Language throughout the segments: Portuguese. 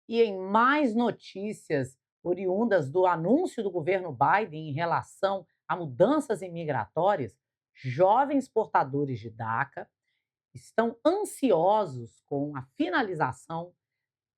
E em mais notícias oriundas do anúncio do governo Biden em relação a mudanças imigratórias, jovens portadores de DACA estão ansiosos com a finalização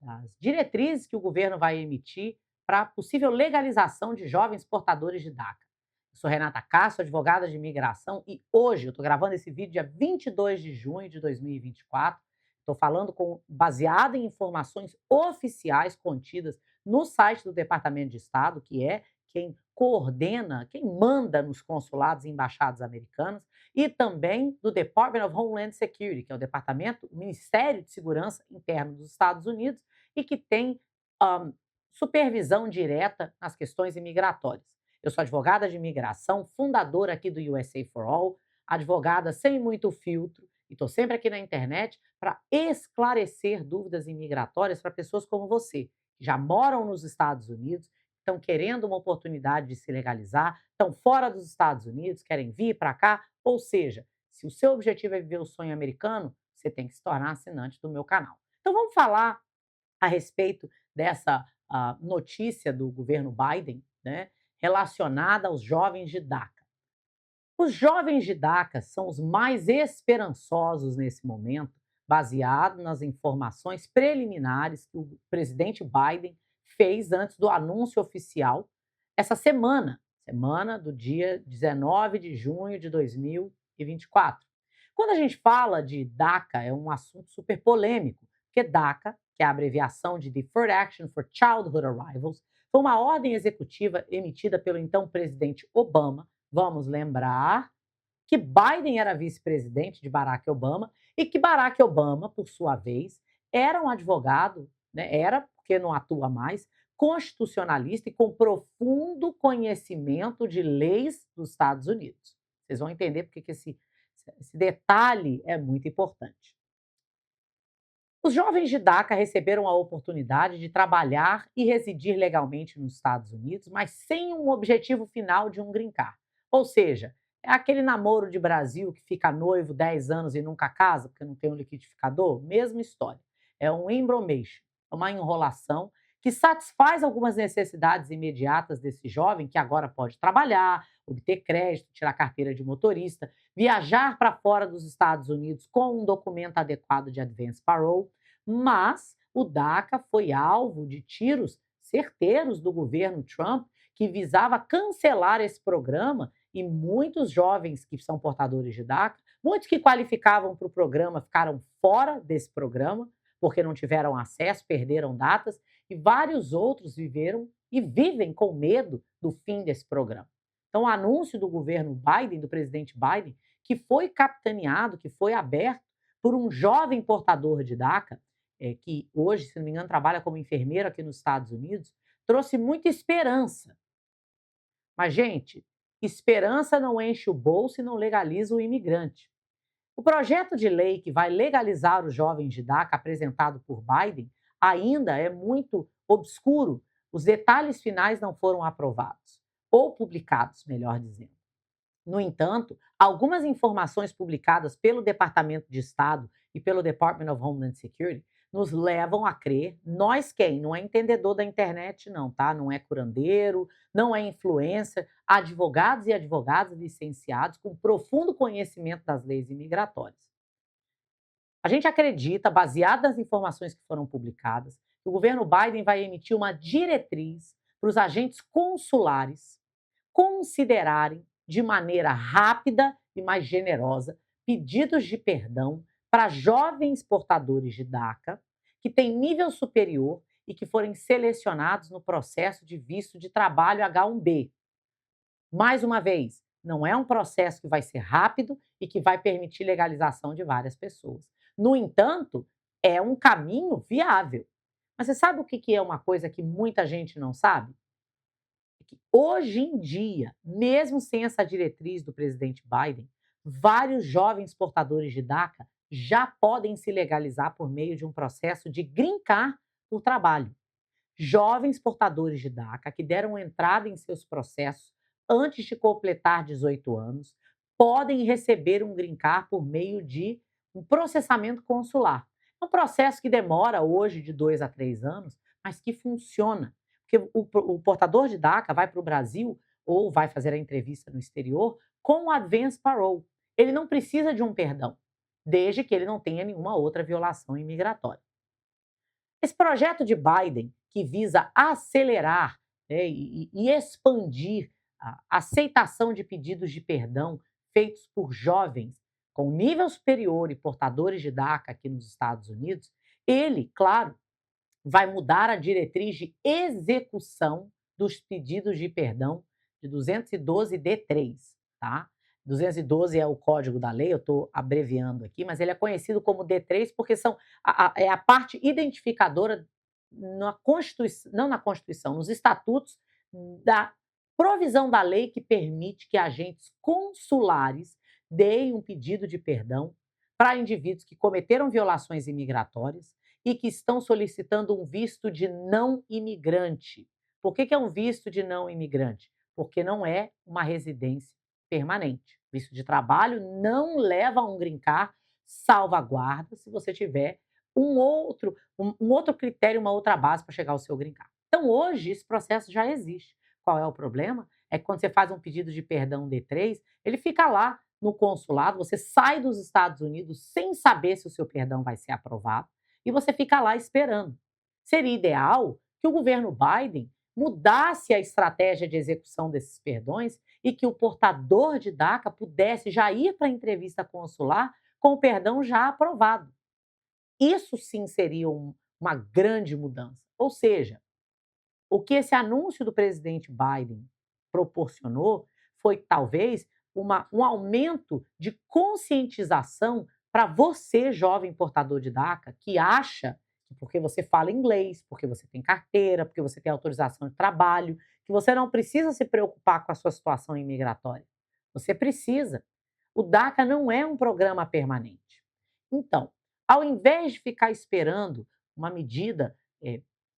das diretrizes que o governo vai emitir para a possível legalização de jovens portadores de DACA. Eu sou Renata Castro, advogada de imigração, e hoje eu estou gravando esse vídeo dia 22 de junho de 2024. Estou falando baseado em informações oficiais contidas no site do Departamento de Estado, que é quem coordena, quem manda nos consulados e embaixadas americanas, e também do Department of Homeland Security, que é o Ministério de Segurança Interno dos Estados Unidos, e que tem hã, supervisão direta nas questões imigratórias. Eu sou advogada de imigração, fundadora aqui do USA for All, advogada sem muito filtro, e estou sempre aqui na internet para esclarecer dúvidas imigratórias para pessoas como você, que já moram nos Estados Unidos, estão querendo uma oportunidade de se legalizar, estão fora dos Estados Unidos, querem vir para cá, ou seja, se o seu objetivo é viver o sonho americano, você tem que se tornar assinante do meu canal. Então vamos falar a respeito dessa notícia do governo Biden, né, relacionada aos jovens de DACA. Os jovens de DACA são os mais esperançosos nesse momento, baseado nas informações preliminares que o presidente Biden fez antes do anúncio oficial essa semana, semana do dia 19 de junho de 2024. Quando a gente fala de DACA, é um assunto super polêmico, porque DACA, que é a abreviação de Deferred Action for Childhood Arrivals, foi uma ordem executiva emitida pelo então presidente Obama. Vamos lembrar que Biden era vice-presidente de Barack Obama e que Barack Obama, por sua vez, era um advogado, né, era, porque não atua mais, constitucionalista e com profundo conhecimento de leis dos Estados Unidos. Vocês vão entender porque que esse detalhe é muito importante. Os jovens de DACA receberam a oportunidade de trabalhar e residir legalmente nos Estados Unidos, mas sem um objetivo final de um green card. Ou seja, é aquele namoro de Brasil que fica noivo 10 anos e nunca casa porque não tem um liquidificador? Mesma história. É um embromation, é uma enrolação que satisfaz algumas necessidades imediatas desse jovem que agora pode trabalhar, obter crédito, tirar carteira de motorista, viajar para fora dos Estados Unidos com um documento adequado de advance parole, mas o DACA foi alvo de tiros certeiros do governo Trump, que visava cancelar esse programa, e muitos jovens que são portadores de DACA, muitos que qualificavam para o programa ficaram fora desse programa, porque não tiveram acesso, perderam datas, e vários outros viveram e vivem com medo do fim desse programa. Então, o anúncio do governo Biden, do presidente Biden, que foi capitaneado, que foi aberto por um jovem portador de DACA, que hoje, se não me engano, trabalha como enfermeiro aqui nos Estados Unidos, trouxe muita esperança. Mas, gente, esperança não enche o bolso e não legaliza o imigrante. O projeto de lei que vai legalizar os jovens de DACA, apresentado por Biden, ainda é muito obscuro. Os detalhes finais não foram aprovados, ou publicados, melhor dizendo. No entanto, algumas informações publicadas pelo Departamento de Estado e pelo Department of Homeland Security nos levam a crer, nós quem? Não é entendedor da internet não, tá? Não é curandeiro, não é influencer, advogados e advogadas licenciados com profundo conhecimento das leis imigratórias. A gente acredita, baseado nas informações que foram publicadas, que o governo Biden vai emitir uma diretriz para os agentes consulares considerarem de maneira rápida e mais generosa pedidos de perdão para jovens portadores de DACA que têm nível superior e que forem selecionados no processo de visto de trabalho H1B. Mais uma vez, não é um processo que vai ser rápido e que vai permitir legalização de várias pessoas. No entanto, é um caminho viável. Mas você sabe o que é uma coisa que muita gente não sabe? É que hoje em dia, mesmo sem essa diretriz do presidente Biden, vários jovens portadores de DACA já podem se legalizar por meio de um processo de green card por trabalho. Jovens portadores de DACA que deram entrada em seus processos antes de completar 18 anos podem receber um green card por meio de um processamento consular. É um processo que demora hoje de 2 a 3 anos, mas que funciona. Porque o portador de DACA vai para o Brasil ou vai fazer a entrevista no exterior com o advance parole. Ele não precisa de um perdão, desde que ele não tenha nenhuma outra violação imigratória. Esse projeto de Biden, que visa acelerar, né, e expandir a aceitação de pedidos de perdão feitos por jovens com nível superior e portadores de DACA aqui nos Estados Unidos, ele, claro, vai mudar a diretriz de execução dos pedidos de perdão de 212D3, tá? 212 é o código da lei, eu estou abreviando aqui, mas ele é conhecido como D3 porque é a parte identificadora na Constituição, não na Constituição, nos estatutos da provisão da lei que permite que agentes consulares deem um pedido de perdão para indivíduos que cometeram violações imigratórias e que estão solicitando um visto de não imigrante. Por que é um visto de não imigrante? Porque não é uma residência permanente. Visto de trabalho não leva a um green card, salvaguarda se você tiver um outro critério, uma outra base para chegar ao seu green card. Então, hoje, esse processo já existe. Qual é o problema? É que quando você faz um pedido de perdão D3, ele fica lá no consulado, você sai dos Estados Unidos sem saber se o seu perdão vai ser aprovado e você fica lá esperando. Seria ideal que o governo Biden mudasse a estratégia de execução desses perdões e que o portador de DACA pudesse já ir para a entrevista consular com o perdão já aprovado. Isso sim seria uma grande mudança. Ou seja, o que esse anúncio do presidente Biden proporcionou foi talvez um aumento de conscientização para você, jovem portador de DACA, que acha que porque você fala inglês, porque você tem carteira, porque você tem autorização de trabalho, que você não precisa se preocupar com a sua situação imigratória. Você precisa. O DACA não é um programa permanente. Então, ao invés de ficar esperando uma medida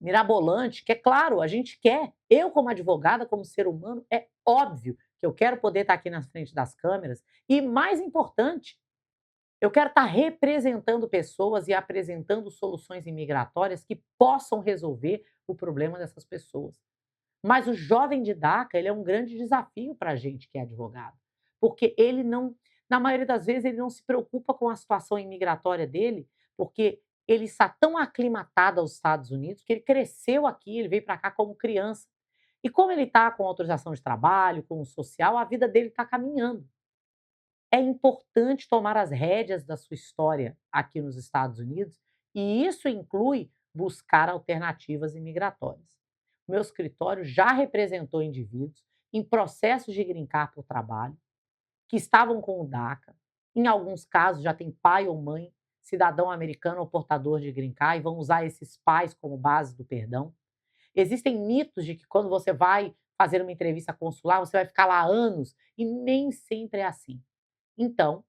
mirabolante, que é claro, a gente quer, eu como advogada, como ser humano, é óbvio que eu quero poder estar aqui na frente das câmeras e, mais importante, eu quero estar representando pessoas e apresentando soluções imigratórias que possam resolver o problema dessas pessoas. Mas o jovem de DACA, ele é um grande desafio para a gente que é advogado, porque ele não, na maioria das vezes, ele não se preocupa com a situação imigratória dele, porque ele está tão aclimatado aos Estados Unidos que ele cresceu aqui, ele veio para cá como criança. E como ele está com autorização de trabalho, com o social, a vida dele está caminhando. É importante tomar as rédeas da sua história aqui nos Estados Unidos, e isso inclui buscar alternativas imigratórias. O meu escritório já representou indivíduos em processos de green card por trabalho, que estavam com o DACA, em alguns casos já tem pai ou mãe, cidadão americano ou portador de green card, e vão usar esses pais como base do perdão. Existem mitos de que quando você vai fazer uma entrevista consular, você vai ficar lá anos, e nem sempre é assim. Então,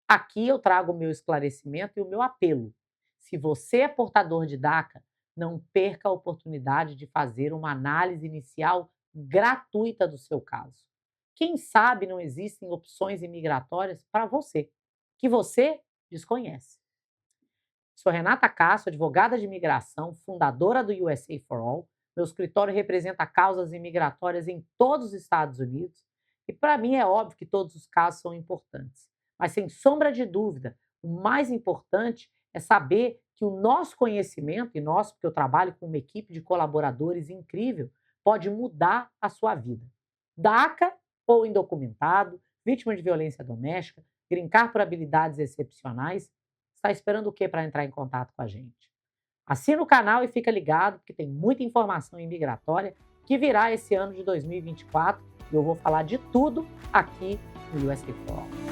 aqui eu trago o meu esclarecimento e o meu apelo. Se você é portador de DACA, não perca a oportunidade de fazer uma análise inicial gratuita do seu caso. Quem sabe não existem opções imigratórias para você, que você desconhece. Sou Renata Castro, advogada de imigração, fundadora do USA for All. Meu escritório representa causas imigratórias em todos os Estados Unidos e, para mim, é óbvio que todos os casos são importantes. Mas, sem sombra de dúvida, o mais importante é saber que o nosso conhecimento, e nosso, porque eu trabalho com uma equipe de colaboradores incrível, pode mudar a sua vida. DACA ou indocumentado, vítima de violência doméstica, green card por habilidades excepcionais, está esperando o que para entrar em contato com a gente? Assina o canal e fica ligado, porque tem muita informação imigratória que virá esse ano de 2024 e eu vou falar de tudo aqui no USA for All.